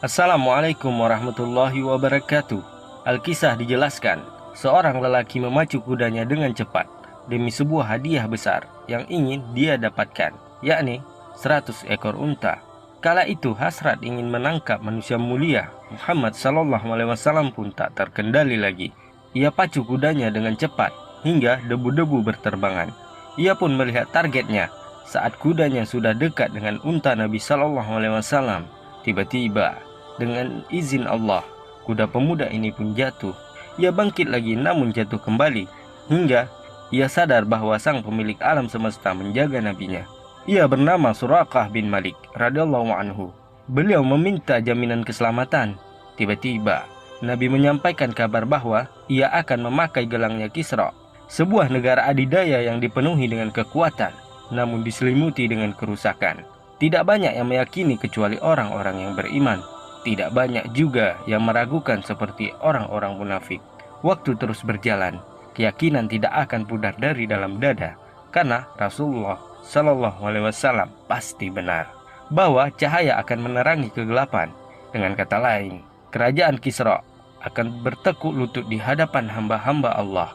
Assalamualaikum warahmatullahi wabarakatuh. Alkisah dijelaskan, seorang lelaki memacu kudanya dengan cepat demi sebuah hadiah besar yang ingin dia dapatkan, yakni 100 ekor unta. Kala itu hasrat ingin menangkap manusia mulia Muhammad sallallahu alaihi wasallam pun tak terkendali lagi. Ia pacu kudanya dengan cepat hingga debu-debu berterbangan. Ia pun melihat targetnya. Saat kudanya sudah dekat dengan unta Nabi sallallahu alaihi wasallam, tiba-tiba dengan izin Allah, kuda pemuda ini pun jatuh. Ia bangkit lagi namun jatuh kembali, hingga ia sadar bahwa sang pemilik alam semesta menjaga nabinya. Ia bernama Suraqah bin Malik radhiyallahu anhu. Beliau meminta jaminan keselamatan. Tiba-tiba Nabi menyampaikan kabar bahwa ia akan memakai gelangnya Kisra, sebuah negara adidaya yang dipenuhi dengan kekuatan, namun diselimuti dengan kerusakan. Tidak banyak yang meyakini kecuali orang-orang yang beriman. Tidak banyak juga yang meragukan seperti orang-orang munafik. Waktu terus berjalan, keyakinan tidak akan pudar dari dalam dada, karena Rasulullah Shallallahu Alaihi Wasallam pasti benar bahwa cahaya akan menerangi kegelapan. Dengan kata lain, kerajaan Kisra akan bertekuk lutut di hadapan hamba-hamba Allah.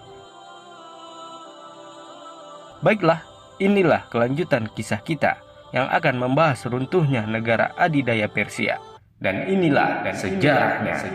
Baiklah, inilah kelanjutan kisah kita yang akan membahas runtuhnya negara adidaya Persia. Dan inilah sejarahnya.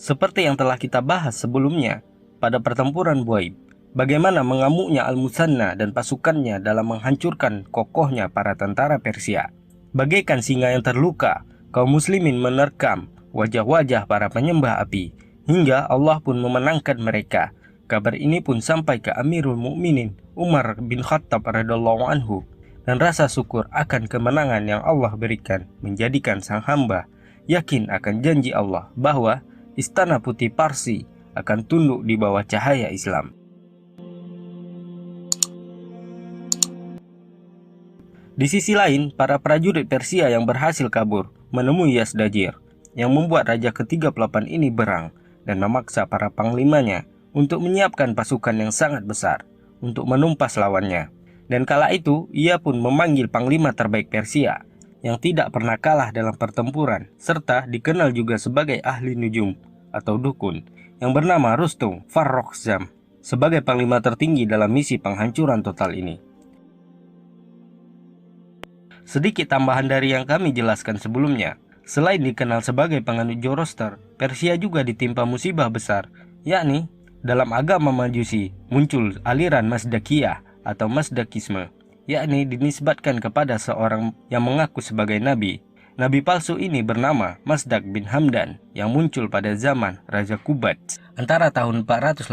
Seperti yang telah kita bahas sebelumnya pada pertempuran Buaib, bagaimana mengamuknya Al-Musanna dan pasukannya dalam menghancurkan kokohnya para tentara Persia. Bagaikan singa yang terluka, kaum muslimin menerkam wajah-wajah para penyembah api, hingga Allah pun memenangkan mereka. Kabar ini pun sampai ke Amirul Mukminin Umar bin Khattab radhiyallahu anhu, dan rasa syukur akan kemenangan yang Allah berikan menjadikan sang hamba yakin akan janji Allah bahwa Istana Putih Parsi akan tunduk di bawah cahaya Islam. Di sisi lain, para prajurit Persia yang berhasil kabur menemui Yazdajir, yang membuat raja ke-38 ini berang dan memaksa para panglimanya untuk menyiapkan pasukan yang sangat besar untuk menumpas lawannya. Dan kala itu, ia pun memanggil panglima terbaik Persia yang tidak pernah kalah dalam pertempuran, serta dikenal juga sebagai ahli nujum atau dukun, yang bernama Rustum Farrokhzam, sebagai panglima tertinggi dalam misi penghancuran total ini. Sedikit tambahan dari yang kami jelaskan sebelumnya, selain dikenal sebagai penganut Zoroaster, Persia juga ditimpa musibah besar, yakni dalam agama Majusi muncul aliran Mazdakiyah atau Mazdakisme, yakni dinisbatkan kepada seorang yang mengaku sebagai nabi. Nabi palsu ini bernama Mazdak bin Hamdan yang muncul pada zaman Raja Kubat antara tahun 487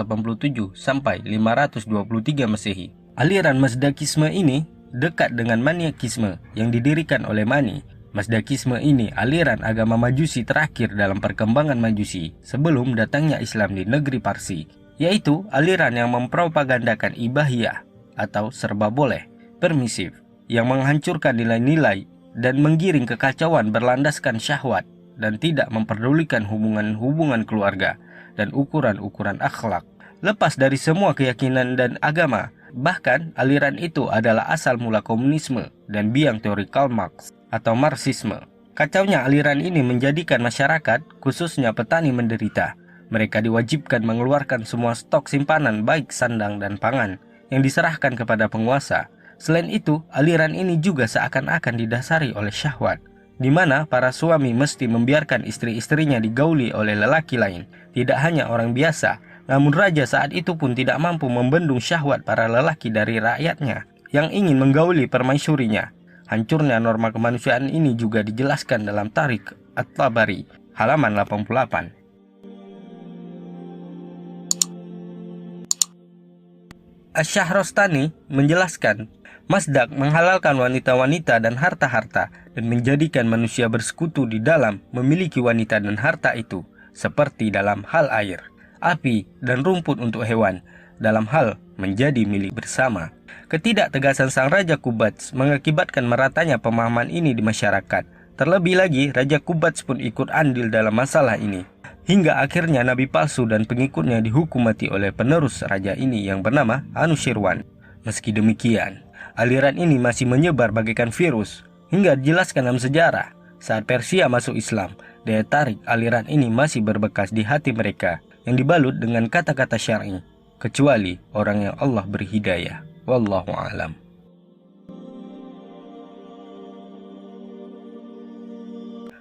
sampai 523 Masehi. Aliran Mazdakisme ini dekat dengan Maniakisme yang didirikan oleh Mani. Mazdakisme ini aliran agama Majusi terakhir dalam perkembangan Majusi sebelum datangnya Islam di negeri Parsi, yaitu aliran yang mempropagandakan ibahiyah atau serba boleh, permisif, yang menghancurkan nilai-nilai dan menggiring kekacauan berlandaskan syahwat dan tidak memperdulikan hubungan-hubungan keluarga dan ukuran-ukuran akhlak. Lepas dari semua keyakinan dan agama, bahkan aliran itu adalah asal mula komunisme dan biang teori Karl Marx atau Marxisme. Kacaunya aliran ini menjadikan masyarakat, khususnya petani, menderita. Mereka diwajibkan mengeluarkan semua stok simpanan baik sandang dan pangan yang diserahkan kepada penguasa. Selain itu, aliran ini juga seakan-akan didasari oleh syahwat, di mana para suami mesti membiarkan istri-istrinya digauli oleh lelaki lain. Tidak hanya orang biasa, namun raja saat itu pun tidak mampu membendung syahwat para lelaki dari rakyatnya yang ingin menggauli permaisurinya. Hancurnya norma kemanusiaan ini juga dijelaskan dalam Tariq At-Tabari. halaman 88. Asy-Syahrastani menjelaskan, Mazdak menghalalkan wanita-wanita dan harta-harta dan menjadikan manusia bersekutu di dalam memiliki wanita dan harta itu, seperti dalam hal air, api, dan rumput untuk hewan, dalam hal menjadi milik bersama. Ketidaktegasan sang Raja Qubats mengakibatkan meratanya pemahaman ini di masyarakat. Terlebih lagi, Raja Qubats pun ikut andil dalam masalah ini. Hingga akhirnya nabi palsu dan pengikutnya dihukum mati oleh penerus raja ini yang bernama Anushirwan. Meski demikian, aliran ini masih menyebar bagaikan virus. Hingga dijelaskan dalam sejarah, saat Persia masuk Islam, daya tarik aliran ini masih berbekas di hati mereka yang dibalut dengan kata-kata syar'i, kecuali orang yang Allah beri hidayah. Wallahu a'lam.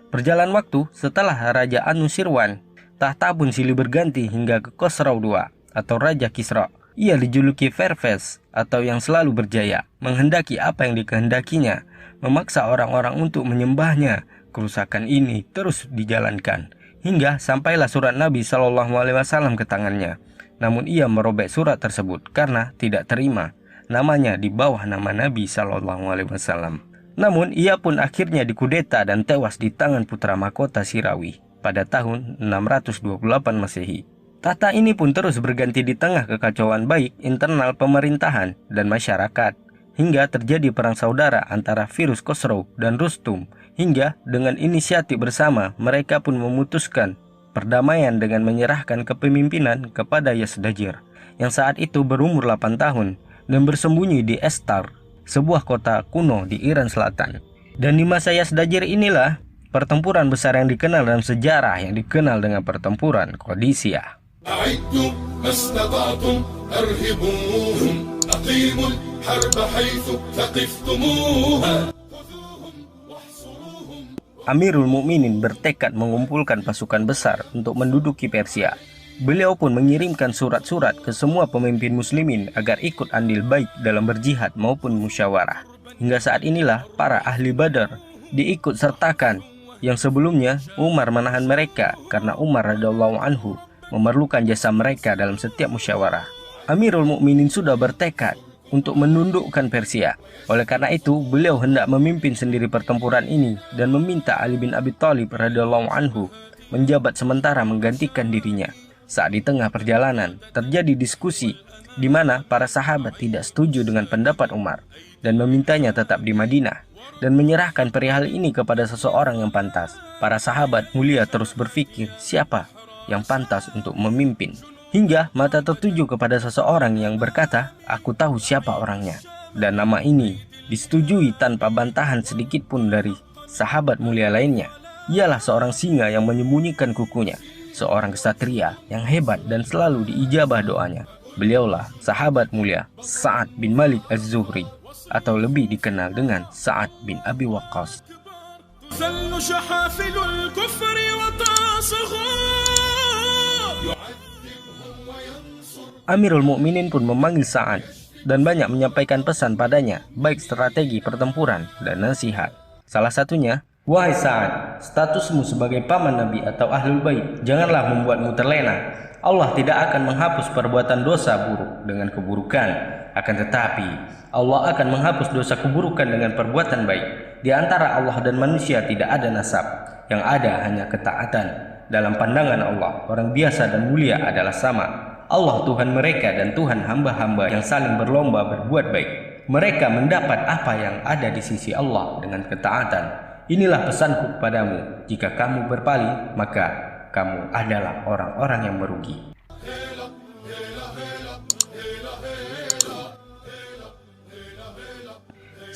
Berjalan waktu setelah Raja Anushirwan, tahta pun silih berganti hingga ke Khosrau II atau Raja Kisra. Ia dijuluki Pervez atau yang selalu berjaya, menghendaki apa yang dikehendakinya, memaksa orang-orang untuk menyembahnya. Kerusakan ini terus dijalankan hingga sampailah surat Nabi SAW ke tangannya. Namun ia merobek surat tersebut karena tidak terima namanya di bawah nama Nabi SAW. Namun ia pun akhirnya dikudeta dan tewas di tangan putra mahkota Sirawi pada tahun 628 Masehi. Tahta ini pun terus berganti di tengah kekacauan baik internal pemerintahan dan masyarakat, hingga terjadi perang saudara antara Firuz Khosrau dan Rustum, hingga dengan inisiatif bersama mereka pun memutuskan perdamaian dengan menyerahkan kepemimpinan kepada Yazdajir, yang saat itu berumur 8 tahun dan bersembunyi di Estar, sebuah kota kuno di Iran Selatan. Dan di masa Yazdajir inilah pertempuran besar yang dikenal dalam sejarah yang dikenal dengan pertempuran Qadisiyah. Amirul Mukminin bertekad mengumpulkan pasukan besar untuk menduduki Persia. Beliau pun mengirimkan surat-surat ke semua pemimpin muslimin agar ikut andil baik dalam berjihad maupun musyawarah. Hingga saat inilah para ahli Badar diikut sertakan, yang sebelumnya Umar menahan mereka karena Umar radhiyallahu anhu memerlukan jasa mereka dalam setiap musyawarah. Amirul Mukminin sudah bertekad untuk menundukkan Persia. Oleh karena itu, beliau hendak memimpin sendiri pertempuran ini dan meminta Ali bin Abi Thalib radhiyallahu anhu menjabat sementara menggantikan dirinya. Saat di tengah perjalanan terjadi diskusi di mana para sahabat tidak setuju dengan pendapat Umar dan memintanya tetap di Madinah dan menyerahkan perihal ini kepada seseorang yang pantas. Para sahabat mulia terus berpikir siapa yang pantas untuk memimpin, hingga mata tertuju kepada seseorang yang berkata, "Aku tahu siapa orangnya." Dan nama ini disetujui tanpa bantahan sedikit pun dari sahabat mulia lainnya. Ialah seorang singa yang menyembunyikan kukunya, seorang ksatria yang hebat dan selalu diijabah doanya. Beliaulah sahabat mulia Sa'ad bin Malik Az-Zuhri, atau lebih dikenal dengan Sa'ad bin Abi Waqqas. Amirul Mukminin pun memanggil Sa'ad dan banyak menyampaikan pesan padanya, baik strategi pertempuran dan nasihat. Salah satunya, "Wahai Sa'ad, statusmu sebagai paman Nabi atau Ahlul Bait janganlah membuatmu terlena. Allah tidak akan menghapus perbuatan dosa buruk dengan keburukan. Akan tetapi, Allah akan menghapus dosa keburukan dengan perbuatan baik. Di antara Allah dan manusia tidak ada nasab, yang ada hanya ketaatan. Dalam pandangan Allah, orang biasa dan mulia adalah sama. Allah Tuhan mereka dan Tuhan hamba-hamba yang saling berlomba berbuat baik. Mereka mendapat apa yang ada di sisi Allah dengan ketaatan. Inilah pesanku kepadamu, jika kamu berpaling, maka kamu adalah orang-orang yang merugi."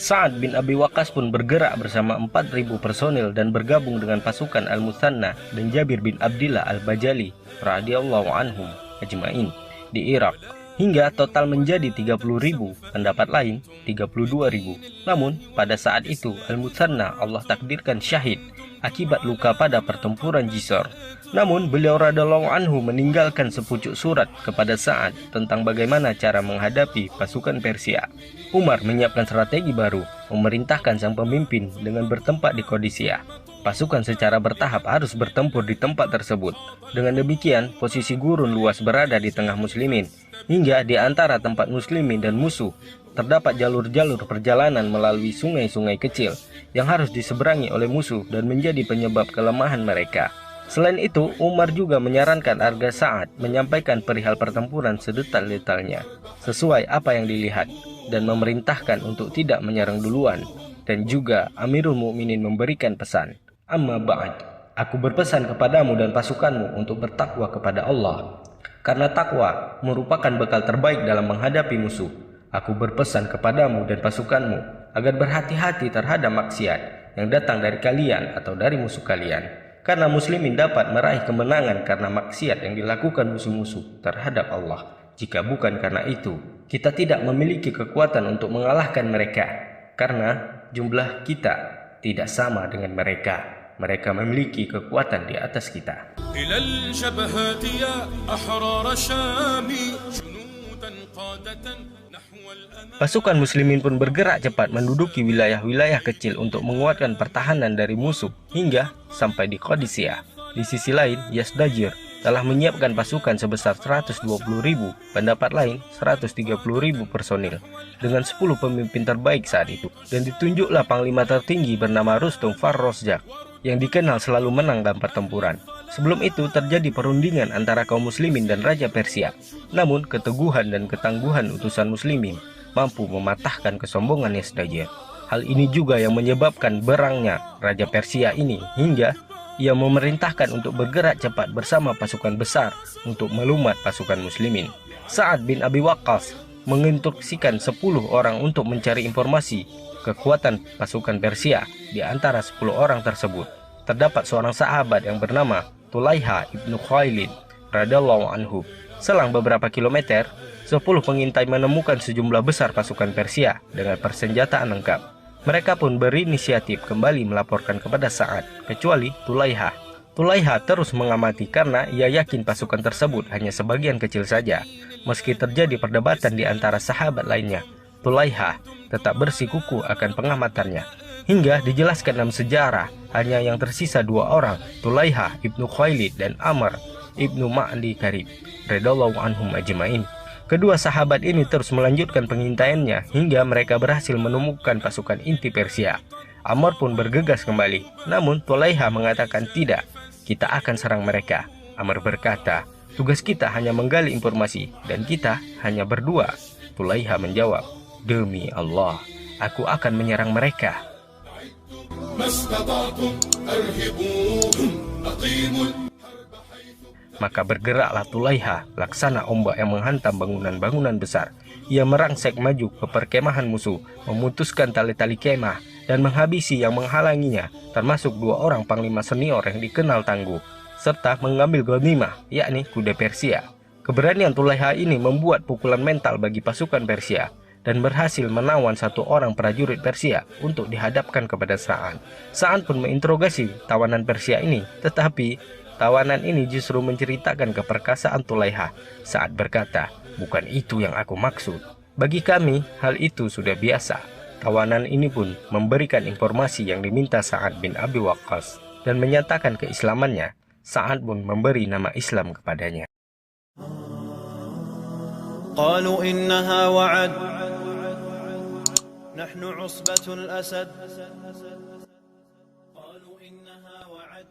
Sa'ad bin Abi Waqqas pun bergerak bersama 4.000 personil dan bergabung dengan pasukan Al-Muthanna dan Jabir bin Abdillah Al-Bajali radhiyallahu anhum ajma'in di Irak, hingga total menjadi 30.000, pendapat lain 32.000. Namun pada saat itu Al-Muthanna Allah takdirkan syahid akibat luka pada pertempuran Jisr. Namun beliau radhiyallahu anhu meninggalkan sepucuk surat kepada Sa'ad tentang bagaimana cara menghadapi pasukan Persia. Umar menyiapkan strategi baru, memerintahkan sang pemimpin dengan bertempat di Qadisiyah. Pasukan secara bertahap harus bertempur di tempat tersebut. Dengan demikian, posisi gurun luas berada di tengah muslimin, hingga di antara tempat muslimin dan musuh terdapat jalur-jalur perjalanan melalui sungai-sungai kecil yang harus diseberangi oleh musuh dan menjadi penyebab kelemahan mereka. Selain itu, Umar juga menyarankan agar Sa'ad menyampaikan perihal pertempuran sedetail-detailnya, sesuai apa yang dilihat, dan memerintahkan untuk tidak menyerang duluan. Dan juga Amirul Mukminin memberikan pesan, "Amma ba'd, aku berpesan kepadamu dan pasukanmu untuk bertakwa kepada Allah, karena takwa merupakan bekal terbaik dalam menghadapi musuh. Aku berpesan kepadamu dan pasukanmu agar berhati-hati terhadap maksiat yang datang dari kalian atau dari musuh kalian, karena muslimin dapat meraih kemenangan karena maksiat yang dilakukan musuh-musuh terhadap Allah. Jika bukan karena itu, kita tidak memiliki kekuatan untuk mengalahkan mereka, karena jumlah kita tidak sama dengan mereka. Mereka memiliki kekuatan di atas kita." Pasukan muslimin pun bergerak cepat menduduki wilayah-wilayah kecil untuk menguatkan pertahanan dari musuh hingga sampai di Qadisiyah. Di sisi lain, Yazdajir telah menyiapkan pasukan sebesar 120.000, pendapat lain 130.000 personil, dengan 10 pemimpin terbaik saat itu. Dan ditunjuklah panglima tertinggi bernama Rustum Farrosjak, yang dikenal selalu menang dalam pertempuran. Sebelum itu terjadi perundingan antara kaum muslimin dan Raja Persia. Namun keteguhan dan ketangguhan utusan muslimin mampu mematahkan kesombongan Yazdajir. Hal ini juga yang menyebabkan berangnya Raja Persia ini, hingga ia memerintahkan untuk bergerak cepat bersama pasukan besar untuk melumat pasukan muslimin. Sa'ad bin Abi Waqqas menginstruksikan 10 orang untuk mencari informasi kekuatan pasukan Persia. Di antara 10 orang tersebut terdapat seorang sahabat yang bernama Tulaiha ibnu Khuwailid radhiyallahu anhu. Selang beberapa kilometer, 10 pengintai menemukan sejumlah besar pasukan Persia dengan persenjataan lengkap. Mereka pun berinisiatif kembali melaporkan kepada Sa'ad, kecuali Tulaiha. Tulaiha terus mengamati karena ia yakin pasukan tersebut hanya sebagian kecil saja. Meski terjadi perdebatan di antara sahabat lainnya, Tulaiha tetap bersikukuh akan pengamatannya. Hingga dijelaskan dalam sejarah, hanya yang tersisa 2 orang, Tulaiha ibnu Khuwailid dan Amr ibnu Ma'di Karib radhiyallahu anhum ajmain. Kedua sahabat ini terus melanjutkan pengintaiannya hingga mereka berhasil menemukan pasukan inti Persia. Amr pun bergegas kembali, namun Tulaiha mengatakan tidak, kita akan serang mereka. Amr berkata, tugas kita hanya menggali informasi dan kita hanya berdua. Tulaiha menjawab, demi Allah, aku akan menyerang mereka. Maka bergeraklah Tulaiha laksana ombak yang menghantam bangunan-bangunan besar. Ia merangsek maju ke perkemahan musuh, memutuskan tali-tali kemah dan menghabisi yang menghalanginya, termasuk 2 orang panglima senior yang dikenal tangguh, serta mengambil ghanimah, yakni kuda Persia. Keberanian Tulaiha ini membuat pukulan mental bagi pasukan Persia dan berhasil menawan 1 orang prajurit Persia untuk dihadapkan kepada Sa'ad. Sa'ad pun menginterogasi tawanan Persia ini, tetapi tawanan ini justru menceritakan keperkasaan Tulaiha. Sa'ad berkata, bukan itu yang aku maksud. Bagi kami, hal itu sudah biasa. Tawanan ini pun memberikan informasi yang diminta Sa'ad bin Abi Waqqas dan menyatakan keislamannya. Sa'ad pun memberi nama Islam kepadanya. قالوا إنها وعد نحن عصبة الأسد.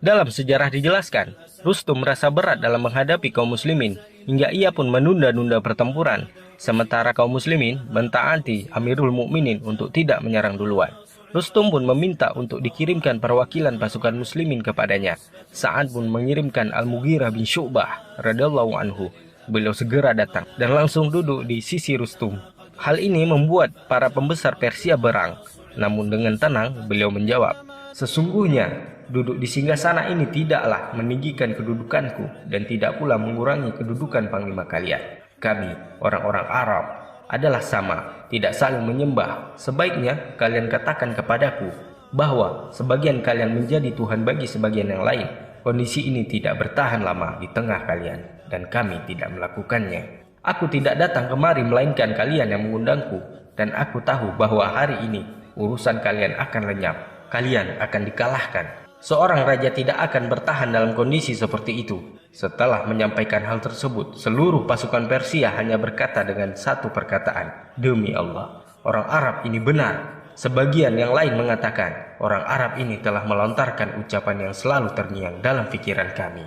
Dalam sejarah dijelaskan, Rustum merasa berat dalam menghadapi kaum muslimin hingga ia pun menunda-nunda pertempuran, sementara kaum muslimin mentaati Amirul Mukminin untuk tidak menyerang duluan. Rustum pun meminta untuk dikirimkan perwakilan pasukan muslimin kepadanya. Sa'ad pun mengirimkan Al-Mughirah bin Syu'bah radhiyallahu anhu. Beliau segera datang dan langsung duduk di sisi Rustum. Hal ini membuat para pembesar Persia berang. Namun dengan tenang beliau menjawab, sesungguhnya duduk di singgasana ini tidaklah meninggikan kedudukanku dan tidak pula mengurangi kedudukan panglima kalian. Kami, orang-orang Arab, adalah sama, tidak saling menyembah. Sebaiknya kalian katakan kepadaku bahwa sebagian kalian menjadi Tuhan bagi sebagian yang lain. Kondisi ini tidak bertahan lama di tengah kalian dan kami tidak melakukannya. Aku tidak datang kemari melainkan kalian yang mengundangku, dan aku tahu bahwa hari ini urusan kalian akan lenyap. Kalian akan dikalahkan. Seorang raja tidak akan bertahan dalam kondisi seperti itu. Setelah menyampaikan hal tersebut, seluruh pasukan Persia hanya berkata dengan satu perkataan, "Demi Allah, orang Arab ini benar." Sebagian yang lain mengatakan, orang Arab ini telah melontarkan ucapan yang selalu terngiang dalam pikiran kami.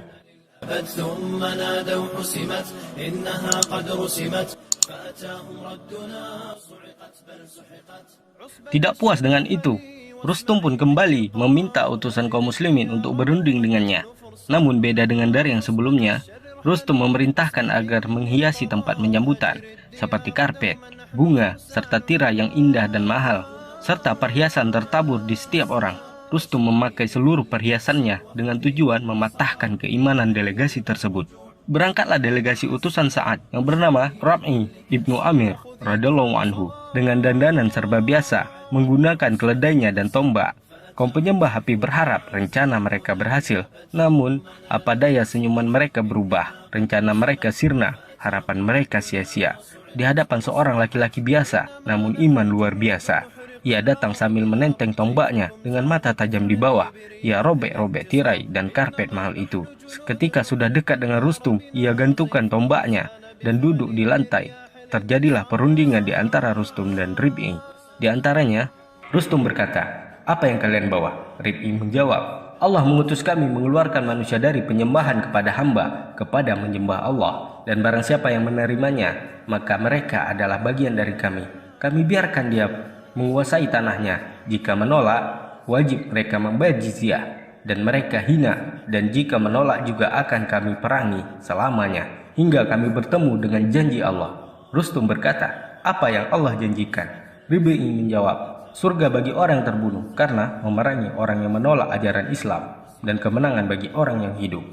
ثم نادوا حسمت إنها قد رسمت فأتاهم ردنا صعقت بل سحقت. Tidak puas dengan itu, Rustum pun kembali meminta utusan kaum muslimin untuk berunding dengannya. Namun beda dengan dari yang sebelumnya, Rustum memerintahkan agar menghiasi tempat penyambutan seperti karpet, bunga, serta tirai yang indah dan mahal, serta perhiasan tertabur di setiap orang. Rustum memakai seluruh perhiasannya dengan tujuan mematahkan keimanan delegasi tersebut. Berangkatlah delegasi utusan Sa'ad yang bernama Rab'i ibnu Amir radhiyallahu anhu dengan dandanan serba biasa, menggunakan keledainya dan tombak. Kaum penyembah api berharap rencana mereka berhasil, namun apa daya senyuman mereka berubah, rencana mereka sirna, harapan mereka sia-sia. Di hadapan seorang laki-laki biasa, namun iman luar biasa. Ia datang sambil menenteng tombaknya dengan mata tajam di bawah. Ia robek-robek tirai dan karpet mahal itu. Ketika sudah dekat dengan Rustum, ia gantungkan tombaknya dan duduk di lantai. Terjadilah perundingan di antara Rustum dan Rib'i. Di antaranya, Rustum berkata, "Apa yang kalian bawa?" Rib'i menjawab, "Allah mengutus kami mengeluarkan manusia dari penyembahan kepada hamba, kepada menyembah Allah. Dan barang siapa yang menerimanya, maka mereka adalah bagian dari kami. Kami biarkan dia menguasai tanahnya. Jika menolak, wajib mereka membayar jizyah. Dan mereka hina. Dan jika menolak juga akan kami perangi selamanya, hingga kami bertemu dengan janji Allah." Rustum berkata, "Apa yang Allah janjikan?" Rib'i menjawab, "Surga bagi orang yang terbunuh karena memerangi orang yang menolak ajaran Islam, dan kemenangan bagi orang yang hidup."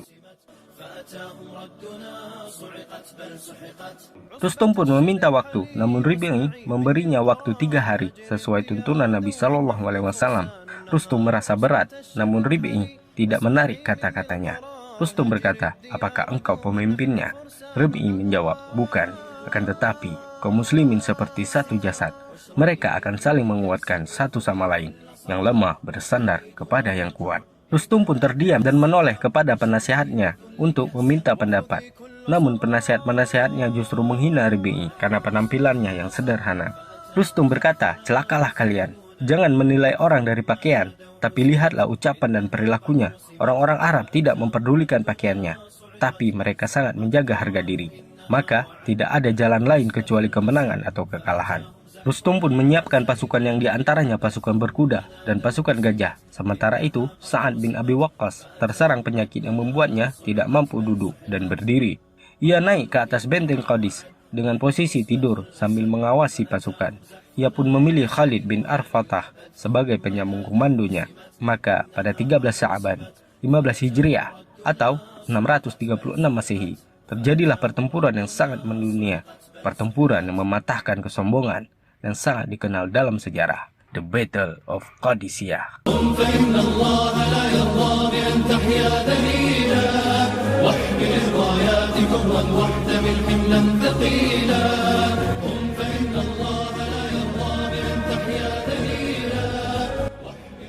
Rustum pun meminta waktu, namun Rib'i memberinya waktu 3 hari sesuai tuntunan Nabi Shallallahu Alaihi Wasallam. Rustum merasa berat, namun Rib'i tidak menarik kata-katanya. Rustum berkata, "Apakah engkau pemimpinnya?" Rib'i menjawab, "Bukan, akan tetapi kaum muslimin seperti satu jasad. Mereka akan saling menguatkan satu sama lain. Yang lemah bersandar kepada yang kuat." Rustum pun terdiam dan menoleh kepada penasihatnya untuk meminta pendapat. Namun penasihat-penasihatnya justru menghina Rib'i karena penampilannya yang sederhana. Rustum berkata, "Celakalah kalian. Jangan menilai orang dari pakaian, tapi lihatlah ucapan dan perilakunya. Orang-orang Arab tidak memperdulikan pakaiannya, tapi mereka sangat menjaga harga diri. Maka tidak ada jalan lain kecuali kemenangan atau kekalahan." Rustum pun menyiapkan pasukan yang diantaranya pasukan berkuda dan pasukan gajah. Sementara itu, Sa'ad bin Abi Waqqas terserang penyakit yang membuatnya tidak mampu duduk dan berdiri. Ia naik ke atas benteng Qadis dengan posisi tidur sambil mengawasi pasukan. Ia pun memilih Khalid bin Arfatah sebagai penyambung komandonya. Maka pada 13 Sya'ban 15 Hijriah atau 636 Masehi, terjadilah pertempuran yang sangat mendunia. Pertempuran yang mematahkan kesombongan dan sangat dikenal dalam sejarah, The Battle of Qadisiyah.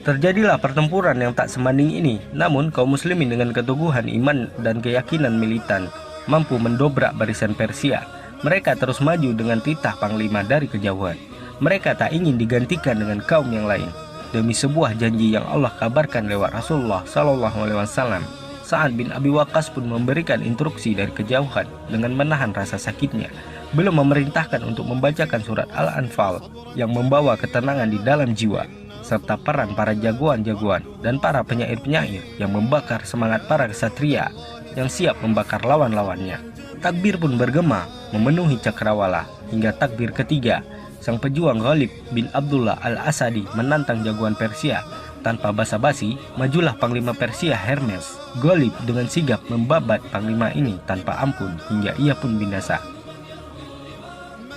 Terjadilah pertempuran yang tak sebanding ini, namun kaum muslimin dengan keteguhan iman dan keyakinan militan mampu mendobrak barisan Persia. Mereka terus maju dengan titah panglima dari kejauhan. Mereka tak ingin digantikan dengan kaum yang lain. Demi sebuah janji yang Allah kabarkan lewat Rasulullah Shallallahu Alaihi Wasallam, Sa'ad bin Abi Waqqas pun memberikan instruksi dari kejauhan dengan menahan rasa sakitnya. Belum memerintahkan untuk membacakan surat Al-Anfal yang membawa ketenangan di dalam jiwa, serta peran para jagoan-jagoan dan para penyair-penyair yang membakar semangat para kesatria yang siap membakar lawan-lawannya. Takbir pun bergema memenuhi cakrawala hingga takbir ketiga. Sang pejuang Ghalib bin Abdullah al-Asadi menantang jagoan Persia. Tanpa basa-basi, majulah panglima Persia Hermes. Ghalib dengan sigap membabat panglima ini tanpa ampun hingga ia pun binasa.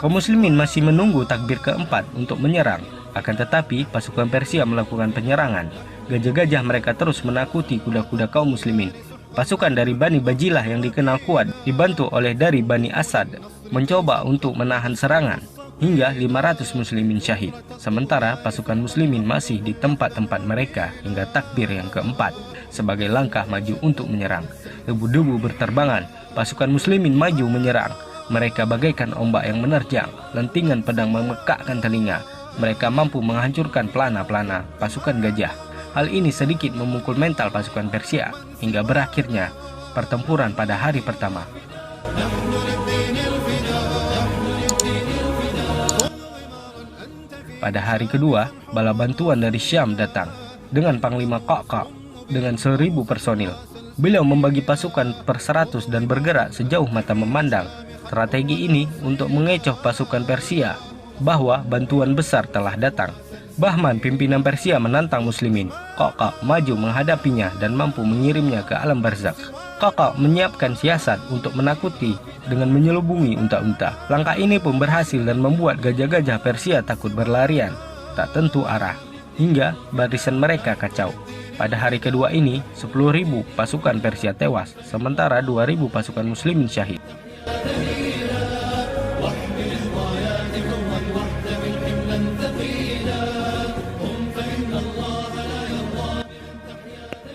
Kaum muslimin masih menunggu takbir keempat untuk menyerang. Akan tetapi pasukan Persia melakukan penyerangan. Gajah-gajah mereka terus menakuti kuda-kuda kaum muslimin. Pasukan dari Bani Bajilah yang dikenal kuat dibantu oleh dari Bani Asad mencoba untuk menahan serangan. hingga 500 muslimin syahid. Sementara pasukan muslimin masih di tempat-tempat mereka hingga takbir yang keempat sebagai langkah maju untuk menyerang. Debu-debu berterbangan, pasukan muslimin maju menyerang. Mereka bagaikan ombak yang menerjang, lentingan pedang memekakkan telinga. Mereka mampu menghancurkan pelana-pelana pasukan gajah. Hal ini sedikit memukul mental pasukan Persia hingga berakhirnya pertempuran pada hari pertama. Pada hari kedua, bala bantuan dari Syam datang dengan Panglima Qa'qa' dengan 1000 personil. Beliau membagi pasukan per 100 dan bergerak sejauh mata memandang. Strategi ini untuk mengecoh pasukan Persia bahwa bantuan besar telah datang. Bahman, pimpinan Persia, menantang muslimin. Qa'qa' maju menghadapinya dan mampu mengirimnya ke alam barzakh. Qa'qa' menyiapkan siasat untuk menakuti dengan menyelubungi unta-unta. Langkah ini pun berhasil dan membuat gajah-gajah Persia takut berlarian, tak tentu arah, hingga barisan mereka kacau. Pada hari kedua ini, 10.000 pasukan Persia tewas, sementara 2.000 pasukan muslimin syahid.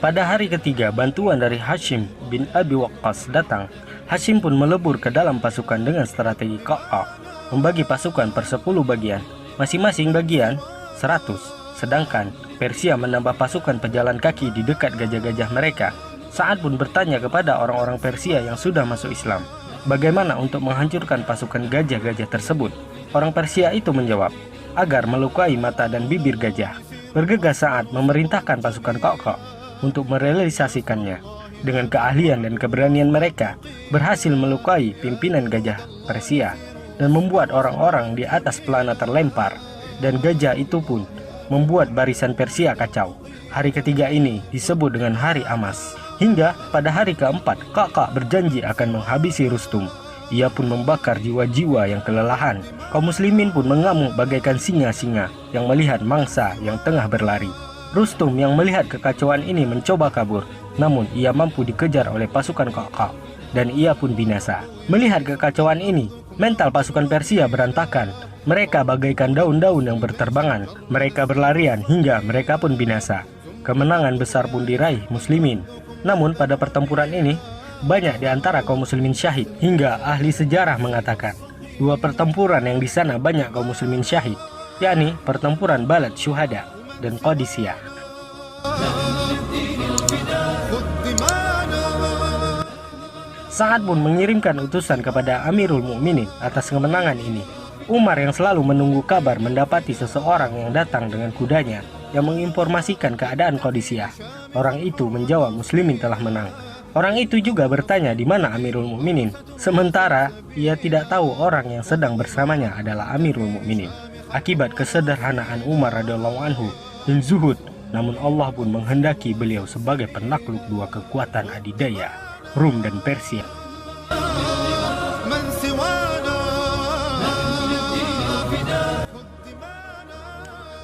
Pada hari ketiga, bantuan dari Hashim bin Abi Waqqas datang. Hashim pun melebur ke dalam pasukan dengan strategi Qa'qa', membagi pasukan per 10 bagian, masing-masing bagian 100. Sedangkan Persia menambah pasukan pejalan kaki di dekat gajah-gajah mereka. Sa'ad pun bertanya kepada orang-orang Persia yang sudah masuk Islam, bagaimana untuk menghancurkan pasukan gajah-gajah tersebut. Orang Persia itu menjawab, agar melukai mata dan bibir gajah. Bergegas Sa'ad memerintahkan pasukan Qa'qa' untuk merealisasikannya. Dengan keahlian dan keberanian mereka, berhasil melukai pimpinan gajah Persia dan membuat orang-orang di atas pelana terlempar, dan gajah itu pun membuat barisan Persia kacau. Hari ketiga ini disebut dengan Hari Amas. Hingga pada hari keempat, Qa'qa' berjanji akan menghabisi Rustum. Ia pun membakar jiwa-jiwa yang kelelahan. Kaum muslimin pun mengamuk bagaikan singa-singa yang melihat mangsa yang tengah berlari. Rustum yang melihat kekacauan ini mencoba kabur, namun ia mampu dikejar oleh pasukan Qa'qa' dan ia pun binasa. Melihat kekacauan ini, mental pasukan Persia berantakan. Mereka bagaikan daun-daun yang berterbangan. Mereka berlarian hingga mereka pun binasa. Kemenangan besar pun diraih muslimin. Namun pada pertempuran ini, banyak di antara kaum muslimin syahid, hingga ahli sejarah mengatakan 2 pertempuran yang di sana banyak kaum muslimin syahid, yakni pertempuran Balad Syuhada dan Qadisiyah. Sa'ad pun mengirimkan utusan kepada Amirul Mukminin atas kemenangan ini. Umar yang selalu menunggu kabar mendapati seseorang yang datang dengan kudanya yang menginformasikan keadaan Qadisiyah. Orang itu menjawab muslimin telah menang. Orang itu juga bertanya di mana Amirul Mukminin, sementara ia tidak tahu orang yang sedang bersamanya adalah Amirul Mukminin. Akibat kesederhanaan Umar radhiyallahu anhu dan zuhud, namun Allah pun menghendaki beliau sebagai penakluk 2 kekuatan adidaya, Rum dan Persia.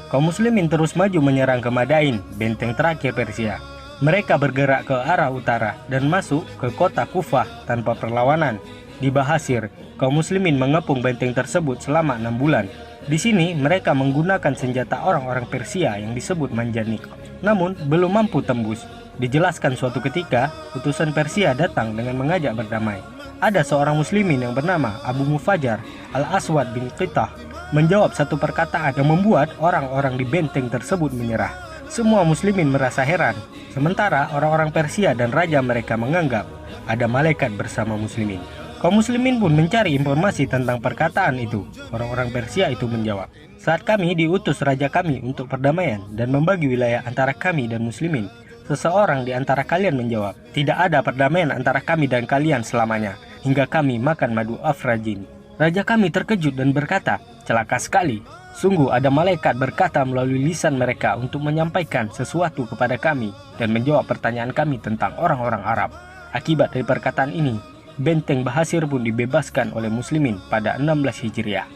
Kaum muslimin terus maju menyerang ke Madain, benteng terakhir Persia. Mereka bergerak ke arah utara dan masuk ke kota Kufah tanpa perlawanan. Di Bahasir, kaum muslimin mengepung benteng tersebut selama 6 bulan. Di sini mereka menggunakan senjata orang-orang Persia yang disebut manjanik, namun belum mampu tembus. Dijelaskan suatu ketika, utusan Persia datang dengan mengajak berdamai. Ada seorang muslimin yang bernama Abu Mufajar Al-Aswad bin Qitah menjawab satu perkataan yang membuat orang-orang di benteng tersebut menyerah. Semua muslimin merasa heran, sementara orang-orang Persia dan raja mereka menganggap ada malaikat bersama muslimin. Kaum muslimin pun mencari informasi tentang perkataan itu. Orang-orang Persia itu menjawab, saat kami diutus raja kami untuk perdamaian dan membagi wilayah antara kami dan muslimin, seseorang di antara kalian menjawab, tidak ada perdamaian antara kami dan kalian selamanya, hingga kami makan madu afrajin. Raja kami terkejut dan berkata, celaka sekali. Sungguh ada malaikat berkata melalui lisan mereka untuk menyampaikan sesuatu kepada kami dan menjawab pertanyaan kami tentang orang-orang Arab. Akibat dari perkataan ini, benteng Bahasir pun dibebaskan oleh muslimin pada 16 Hijriah.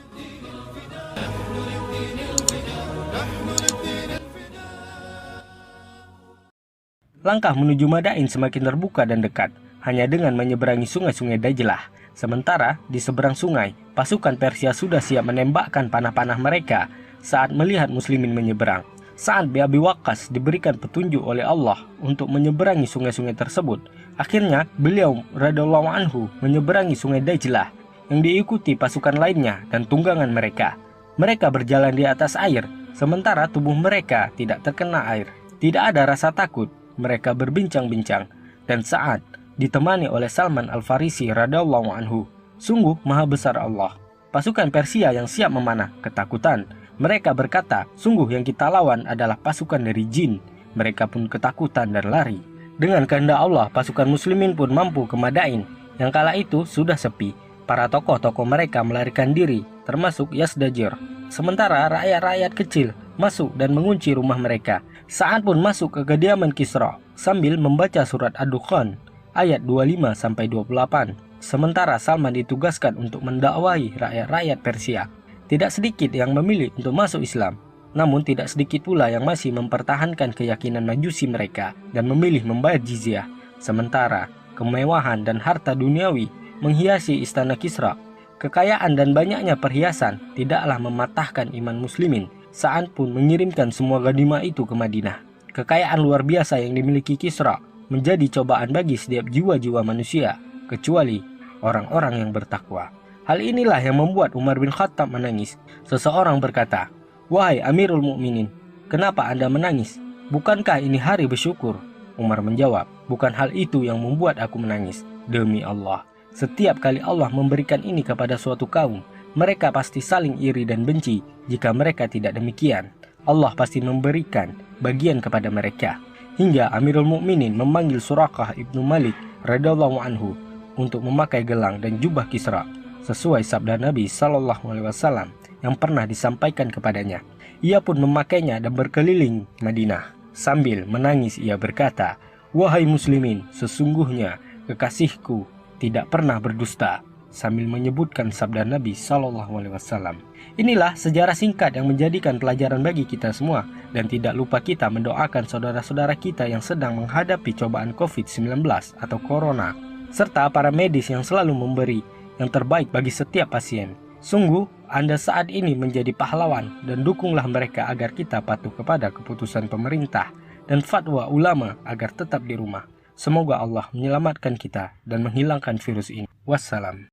Langkah menuju Madain semakin terbuka dan dekat. Hanya dengan menyeberangi sungai-sungai Dajlah, Sementara di seberang sungai, pasukan Persia sudah siap menembakkan panah-panah mereka saat melihat muslimin menyeberang. Sa'ad bin Abi Waqqas diberikan petunjuk oleh Allah untuk menyeberangi sungai-sungai tersebut. Akhirnya beliau radhiyallahu anhu menyeberangi sungai Dajlah yang diikuti pasukan lainnya dan tunggangan mereka. Mereka berjalan di atas air, sementara tubuh mereka tidak terkena air. Tidak ada rasa takut, mereka berbincang-bincang, dan Sa'ad ditemani oleh Salman Al-Farisi radhiyallahu anhu. Sungguh maha besar Allah. Pasukan Persia yang siap memanah ketakutan. Mereka berkata, sungguh yang kita lawan adalah pasukan dari jin. Mereka pun ketakutan dan lari. Dengan kehendak Allah, pasukan muslimin pun mampu ke Madain, yang kala itu sudah sepi. Para tokoh-tokoh mereka melarikan diri, termasuk Yazdajir. Sementara rakyat-rakyat kecil masuk dan mengunci rumah mereka. Sa'ad pun masuk ke kediaman Kisra sambil membaca surat Ad-Dukhan ayat 25-28. Sementara Salman ditugaskan untuk mendakwahi rakyat-rakyat Persia. Tidak sedikit yang memilih untuk masuk Islam, namun tidak sedikit pula yang masih mempertahankan keyakinan majusi mereka dan memilih membayar jizyah. Sementara kemewahan dan harta duniawi menghiasi istana Kisra. Kekayaan dan banyaknya perhiasan tidaklah mematahkan iman muslimin. Sa'ad pun mengirimkan semua ghanimah itu ke Madinah. Kekayaan luar biasa yang dimiliki Kisra menjadi cobaan bagi setiap jiwa-jiwa manusia, kecuali orang-orang yang bertakwa. Hal inilah yang membuat Umar bin Khattab menangis. Seseorang berkata, "Wahai Amirul Mukminin, kenapa Anda menangis? Bukankah ini hari bersyukur?" Umar menjawab, "Bukan hal itu yang membuat aku menangis. Demi Allah, setiap kali Allah memberikan ini kepada suatu kaum, mereka pasti saling iri dan benci. Jika mereka tidak demikian, Allah pasti memberikan bagian kepada mereka." Hingga Amirul Mukminin memanggil Suraqah ibnu Malik radhiyallahu anhu untuk memakai gelang dan jubah Kisra sesuai sabda Nabi Shallallahu Alaihi Wasallam yang pernah disampaikan kepadanya. Ia pun memakainya dan berkeliling Madinah. Sambil menangis ia berkata, "Wahai muslimin, sesungguhnya kekasihku tidak pernah berdusta," sambil menyebutkan sabda Nabi Shallallahu Alaihi Wasallam. Inilah sejarah singkat yang menjadikan pelajaran bagi kita semua, dan tidak lupa kita mendoakan saudara-saudara kita yang sedang menghadapi cobaan COVID-19 atau Corona, serta para medis yang selalu memberi yang terbaik bagi setiap pasien. Sungguh, Anda saat ini menjadi pahlawan, dan dukunglah mereka agar kita patuh kepada keputusan pemerintah dan fatwa ulama agar tetap di rumah. Semoga Allah menyelamatkan kita dan menghilangkan virus ini. Wassalam.